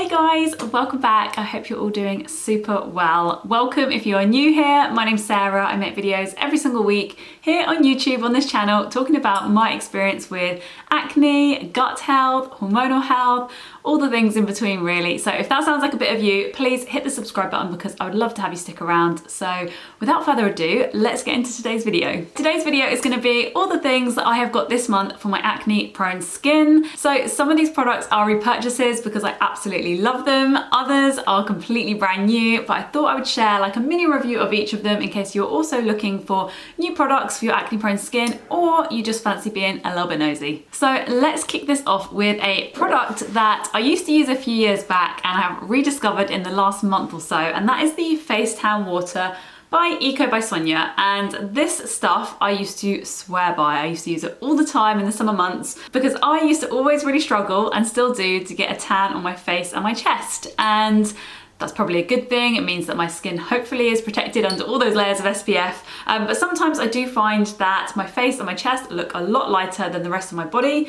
Hey guys, welcome back. I hope you're all doing super well. Welcome if you are new here. My name's Sarah. I make videos every single week here on YouTube on this channel talking about my experience with acne, gut health, hormonal health, all the things in between really. So if that sounds like a bit of you, please hit the subscribe button because I would love to have you stick around. So without further ado, let's get into today's video. Today's video is going to be all the things that I have got this month for my acne prone skin. So some of these products are repurchases because I absolutely love them. Others are completely brand new, but I thought I would share like a mini review of each of them in case you're also looking for new products for your acne prone skin or you just fancy being a little bit nosy. So let's kick this off with a product that I used to use a few years back and I have rediscovered in the last month or so, and that is the Face Tan Water by Eco by Sonia. And this stuff I used to swear by. I used to use it all the time in the summer months because I used to always really struggle, and still do, to get a tan on my face and my chest. And that's probably a good thing. It means that my skin hopefully is protected under all those layers of SPF. But sometimes I do find that my face and my chest look a lot lighter than the rest of my body.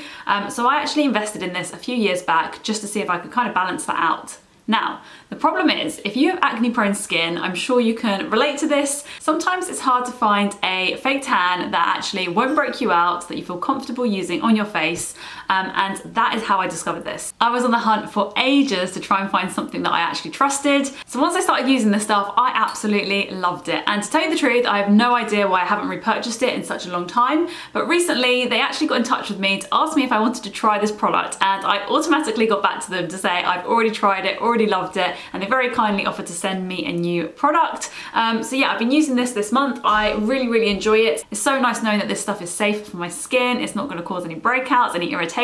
So I actually invested in this a few years back just to see if I could kind of balance that out. Now, the problem is, if you have acne prone skin, I'm sure you can relate to this. Sometimes it's hard to find a fake tan that actually won't break you out, that you feel comfortable using on your face. And that is how I discovered this. I was on the hunt for ages to try and find something that I actually trusted. So once I started using this stuff, I absolutely loved it. And to tell you the truth, I have no idea why I haven't repurchased it in such a long time. But recently they actually got in touch with me to ask me if I wanted to try this product. And I automatically got back to them to say I've already tried it, already loved it, and they very kindly offered to send me a new product. So yeah, I've been using this month. I really enjoy it. It's so nice knowing that this stuff is safe for my skin. It's not going to cause any breakouts, any irritation.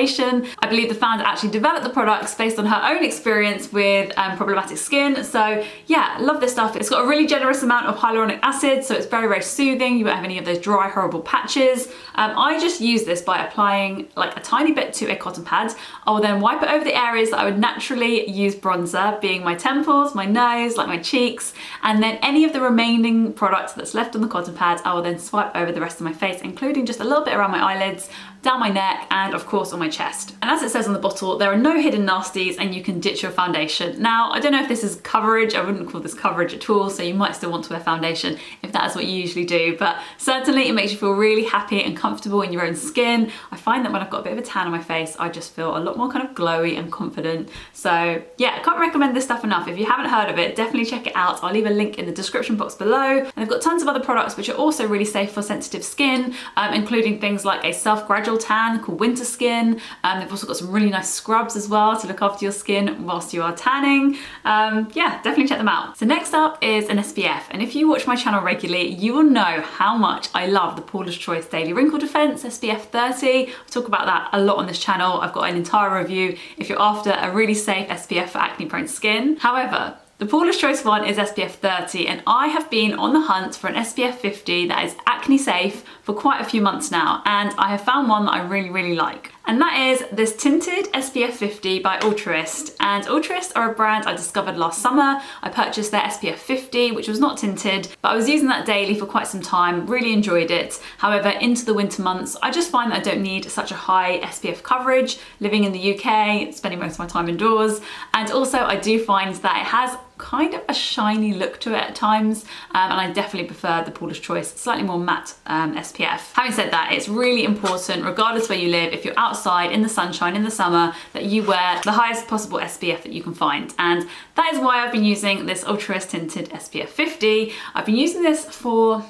I believe the founder actually developed the products based on her own experience with problematic skin. So yeah, love this stuff. It's got a really generous amount of hyaluronic acid, so it's very soothing. You won't have any of those dry, horrible patches. I just use this by applying like a tiny bit to a cotton pad. I will then wipe it over the areas that I would naturally use bronzer, being my temples, my nose, like my cheeks, and then any of the remaining product that's left on the cotton pad, I will then swipe over the rest of my face, including just a little bit around my eyelids, down my neck, and of course on my chest. And as it says on the bottle, there are no hidden nasties and you can ditch your foundation. Now, I don't know if this is coverage. I wouldn't call this coverage at all, so you might still want to wear foundation if that is what you usually do, but certainly it makes you feel really happy and comfortable in your own skin. I find that when I've got a bit of a tan on my face, I just feel a lot more kind of glowy and confident. So yeah, I can't recommend this stuff enough. If you haven't heard of it, definitely check it out. I'll leave a link in the description box below. And I've got tons of other products which are also really safe for sensitive skin, including things like a self-gradual tan called Winter Skin. They've also got some really nice scrubs as well to look after your skin whilst you are tanning. Yeah, definitely check them out. So next up is an SPF, and if you watch my channel regularly, you will know how much I love the Paula's Choice Daily Wrinkle Defense SPF 30. I talk about that a lot on this channel. I've got an entire review if you're after a really safe SPF for acne prone skin. However, the Paula's Choice one is SPF 30, and I have been on the hunt for an SPF 50 that is acne safe for quite a few months now, and I have found one that I really like. And that is this Tinted SPF 50 by Altruist. And Altruist are a brand I discovered last summer. I purchased their SPF 50, which was not tinted, but I was using that daily for quite some time, really enjoyed it. However, into the winter months, I just find that I don't need such a high SPF coverage, living in the UK, spending most of my time indoors. And also I do find that it has kind of a shiny look to it at times, and I definitely prefer the Paula's Choice slightly more matte SPF. Having said that, it's really important, regardless where you live, if you're outside in the sunshine in the summer, that you wear the highest possible SPF that you can find. And that is why I've been using this Altruist Tinted SPF 50. I've been using this for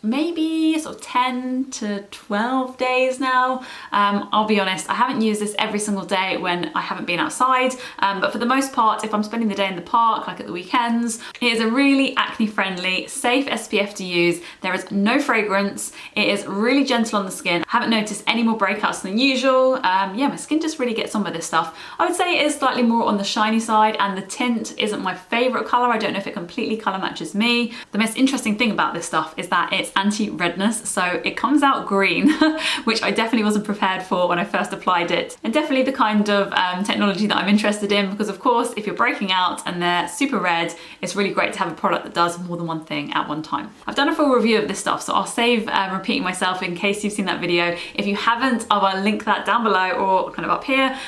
maybe sort of 10 to 12 days now. I'll be honest, I haven't used this every single day when I haven't been outside, but for the most part, if I'm spending the day in the park, like at the weekends, it is a really acne friendly, safe SPF to use. There is no fragrance. It is really gentle on the skin. I haven't noticed any more breakouts than usual. Yeah, my skin just really gets on with this stuff. I would say it is slightly more on the shiny side, and the tint isn't my favorite color. I don't know if it completely color matches me. The most interesting thing about this stuff is that it's anti-redness, so it comes out green, which I definitely wasn't prepared for when I first applied it. And definitely the kind of technology that I'm interested in, because of course, if you're breaking out and they're super red, it's really great to have a product that does more than one thing at one time. I've done a full review of this stuff, so I'll save repeating myself in case you've seen that video. If you haven't, I will link that down below or kind of up here.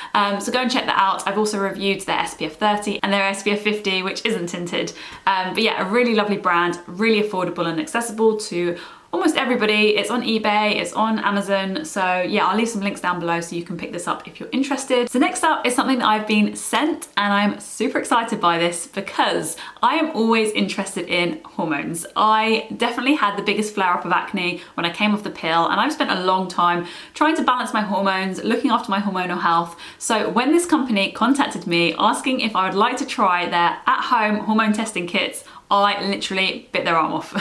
So go and check that out. I've also reviewed their SPF 30 and their SPF 50, which isn't tinted. But yeah, a really lovely brand, really affordable and accessible to almost everybody. It's on eBay, it's on Amazon. So yeah, I'll leave some links down below so you can pick this up if you're interested. So next up is something that I've been sent, and I'm super excited by this because I am always interested in hormones. I definitely had the biggest flare up of acne when I came off the pill, and I've spent a long time trying to balance my hormones, looking after my hormonal health. So when this company contacted me asking if I would like to try their at-home hormone testing kits, I literally bit their arm off.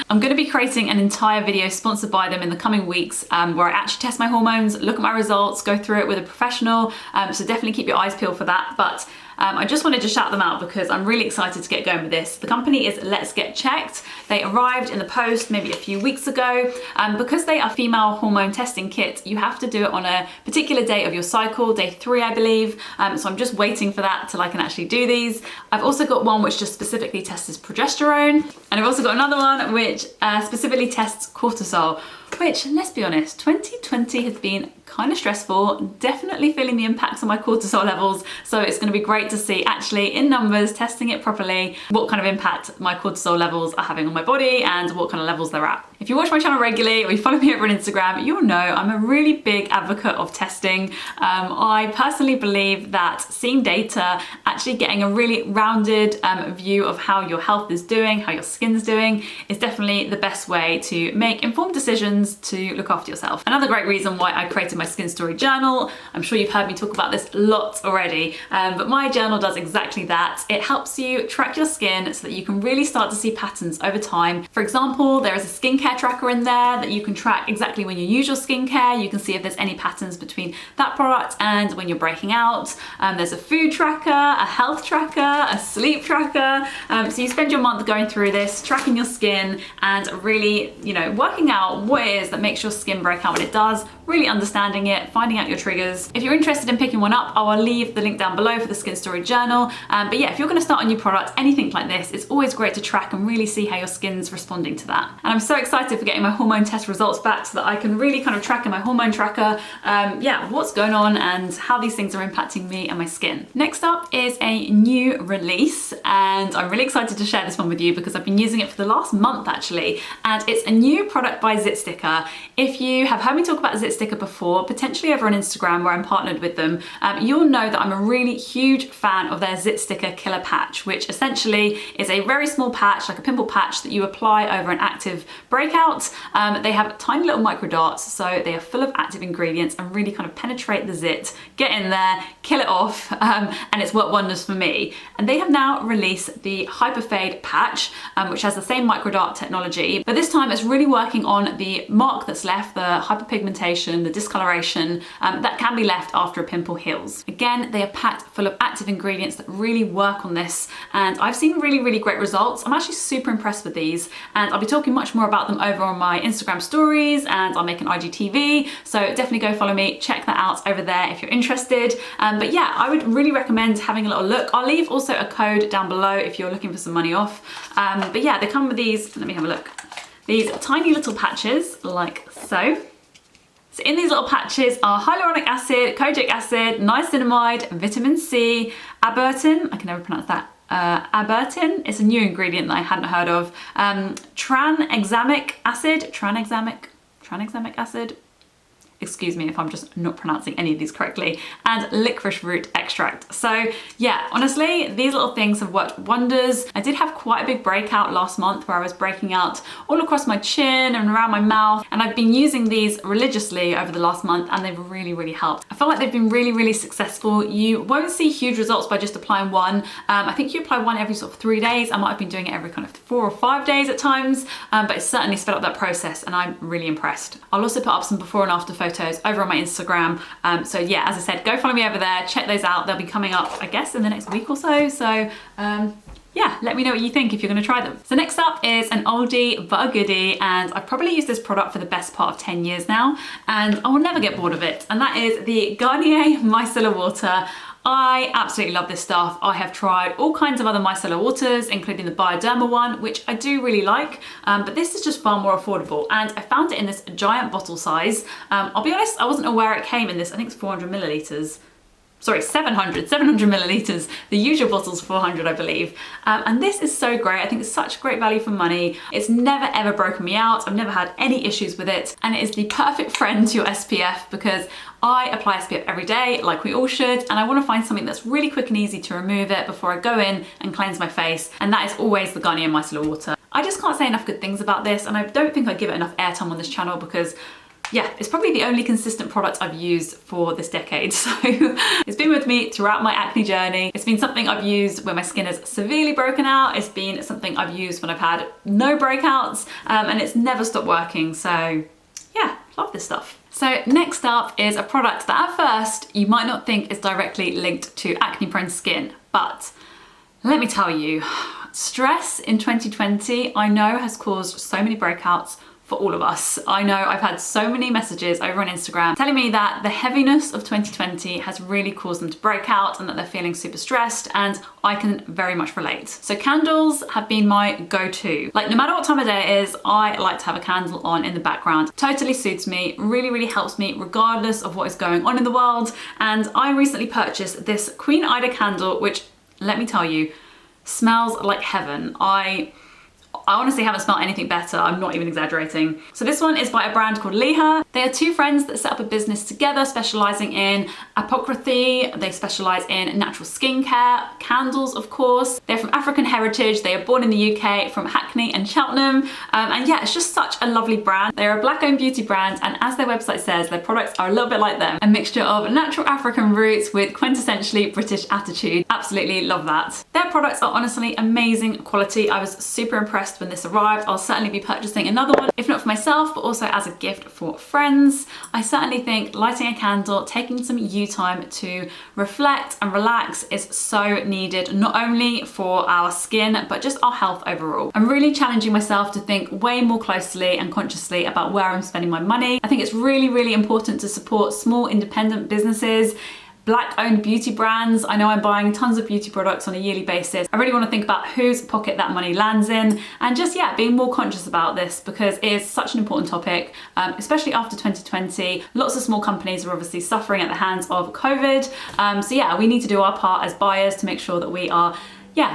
I'm going to be creating an entire video sponsored by them in the coming weeks where I actually test my hormones, look at my results, go through it with a professional. So definitely keep your eyes peeled for that. But I just wanted to shout them out because I'm really excited to get going with this. The company is Let's Get Checked. They arrived in the post maybe a few weeks ago. Because they are female hormone testing kits, you have to do it on a particular day of your cycle, day 3, I believe. So I'm just waiting for that till I can actually do these. I've also got one which just specifically tests progesterone. And I've also got another one which specifically tests cortisol, which, let's be honest, 2020 has been kind of stressful, definitely feeling the impacts on my cortisol levels. So it's going to be great to see actually in numbers, testing it properly, what kind of impact my cortisol levels are having on my body and what kind of levels they're at. If you watch my channel regularly or you follow me over on Instagram, you'll know I'm a really big advocate of testing. I personally believe that seeing data, actually getting a really rounded view of how your health is doing, how your skin's doing, is definitely the best way to make informed decisions to look after yourself. Another great reason why I created my Skinstory Journal, I'm sure you've heard me talk about this lots already, but my journal does exactly that. It helps you track your skin so that you can really start to see patterns over time. For example, there is a skincare tracker in there that you can track exactly when you use your skincare. You can see if there's any patterns between that product and when you're breaking out. There's a food tracker, a health tracker, a sleep tracker. So you spend your month going through this, tracking your skin and really, you know, working out what it is that makes your skin break out when it does, really understanding it, finding out your triggers. If you're interested in picking one up, I will leave the link down below for the Skinstory Journal. But yeah, if you're gonna start a new product, anything like this, it's always great to track and really see how your skin's responding to that. And I'm so excited for getting my hormone test results back so that I can really kind of track in my hormone tracker, yeah, what's going on and how these things are impacting me and my skin. Next up is a new release, and I'm really excited to share this one with you because I've been using it for the last month actually, and it's a new product by ZitSticka. If you have heard me talk about ZitSticka before, potentially over on Instagram where I'm partnered with them, you'll know that I'm a really huge fan of their ZitSticka Killer Patch, which essentially is a very small patch, like a pimple patch that you apply over an active breakout. They have tiny little micro dots, so they are full of active ingredients and really kind of penetrate the zit, get in there, kill it off, and it's worked wonders for me. And they have now released the HYPERFADE patch, which has the same micro dot technology, but this time it's really working on the mark that's left, the hyperpigmentation, the discoloration that can be left after a pimple heals. Again, they are packed full of active ingredients that really work on this, and I've seen really great results. I'm actually super impressed with these, and I'll be talking much more about them over on my Instagram stories, and I'll make an IGTV, so definitely go follow me, check that out over there if you're interested. But yeah, I would really recommend having a little look. I'll leave also a code down below if you're looking for some money off. But yeah, they come with these, let me have a look, these tiny little patches like so. So in these little patches are hyaluronic acid, kojic acid, niacinamide, vitamin C, abertin, I can never pronounce that, abertin, it's a new ingredient that I hadn't heard of, tranexamic acid, excuse me if I'm just not pronouncing any of these correctly, and licorice root extract. So yeah, honestly, these little things have worked wonders. I did have quite a big breakout last month where I was breaking out all across my chin and around my mouth, and I've been using these religiously over the last month, and they've really helped. I feel like they've been really successful. You won't see huge results by just applying one. I think you apply one every sort of 3 days. I might have been doing it every kind of 4 or 5 days at times, but it's certainly sped up that process, and I'm really impressed. I'll also put up some before and after photos over on my Instagram. So yeah, as I said, go follow me over there, check those out. They'll be coming up, I guess, in the next week or so. So yeah, let me know what you think if you're gonna try them. So next up is an oldie but a goodie, and I've probably used this product for the best part of 10 years now, and I will never get bored of it, and that is the Garnier Micellar Water. I absolutely love this stuff. I have tried all kinds of other micellar waters, including the Bioderma one, which I do really like, but this is just far more affordable. And I found it in this giant bottle size. I'll be honest, I wasn't aware it came in this, I think it's 400 milliliters. Sorry, 700 milliliters. The usual bottle's 400, I believe. And this is so great. I think it's such great value for money. It's never ever broken me out. I've never had any issues with it. And it is the perfect friend to your SPF because I apply SPF every day, like we all should, and I want to find something that's really quick and easy to remove it before I go in and cleanse my face, and that is always the Garnier Micellar Water. I just can't say enough good things about this, and I don't think I give it enough airtime on this channel because yeah, it's probably the only consistent product I've used for this decade. So it's been with me throughout my acne journey. It's been something I've used when my skin is severely broken out. It's been something I've used when I've had no breakouts, and it's never stopped working. So yeah, love this stuff. So next up is a product that at first you might not think is directly linked to acne prone skin, but let me tell you, stress in 2020 I know has caused so many breakouts for all of us. I know I've had so many messages over on Instagram telling me that the heaviness of 2020 has really caused them to break out and that they're feeling super stressed, and I can very much relate. So candles have been my go-to. Like no matter what time of day it is, I like to have a candle on in the background. Totally suits me, really helps me regardless of what is going on in the world. And I recently purchased this Queen Ida candle, which let me tell you, smells like heaven. I honestly haven't smelled anything better, I'm not even exaggerating. So this one is by a brand called Liha. They are two friends that set up a business together specializing in apothecary. They specialize in natural skincare, candles of course. They're from African heritage, they are born in the UK from Hackney and Cheltenham. And yeah, it's just such a lovely brand. They're a black owned beauty brand, and as their website says, their products are a little bit like them. A mixture of natural African roots with quintessentially British attitude. Absolutely love that. Their products are honestly amazing quality. I was super impressed when this arrived. I'll certainly be purchasing another one, if not for myself, but also as a gift for friends. I certainly think lighting a candle, taking some you time to reflect and relax is so needed, not only for our skin, but just our health overall. I'm really challenging myself to think way more closely and consciously about where I'm spending my money. I think it's really important to support small independent businesses, black owned beauty brands. I know I'm buying tons of beauty products on a yearly basis. I really want to think about whose pocket that money lands in, and just yeah, being more conscious about this because it is such an important topic, especially after 2020. Lots of small companies are obviously suffering at the hands of COVID. So yeah, we need to do our part as buyers to make sure that we are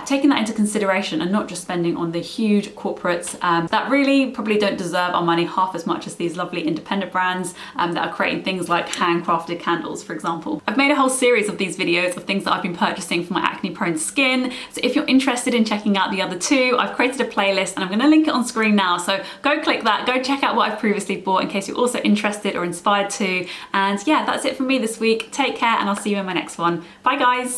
taking that into consideration and not just spending on the huge corporates that really probably don't deserve our money half as much as these lovely independent brands that are creating things like handcrafted candles, for example. I've made a whole series of these videos of things that I've been purchasing for my acne prone skin. So if you're interested in checking out the other two, I've created a playlist and I'm going to link it on screen now. So go click that, go check out what I've previously bought in case you're also interested or inspired to. And yeah, that's it from me this week. Take care and I'll see you in my next one. Bye guys.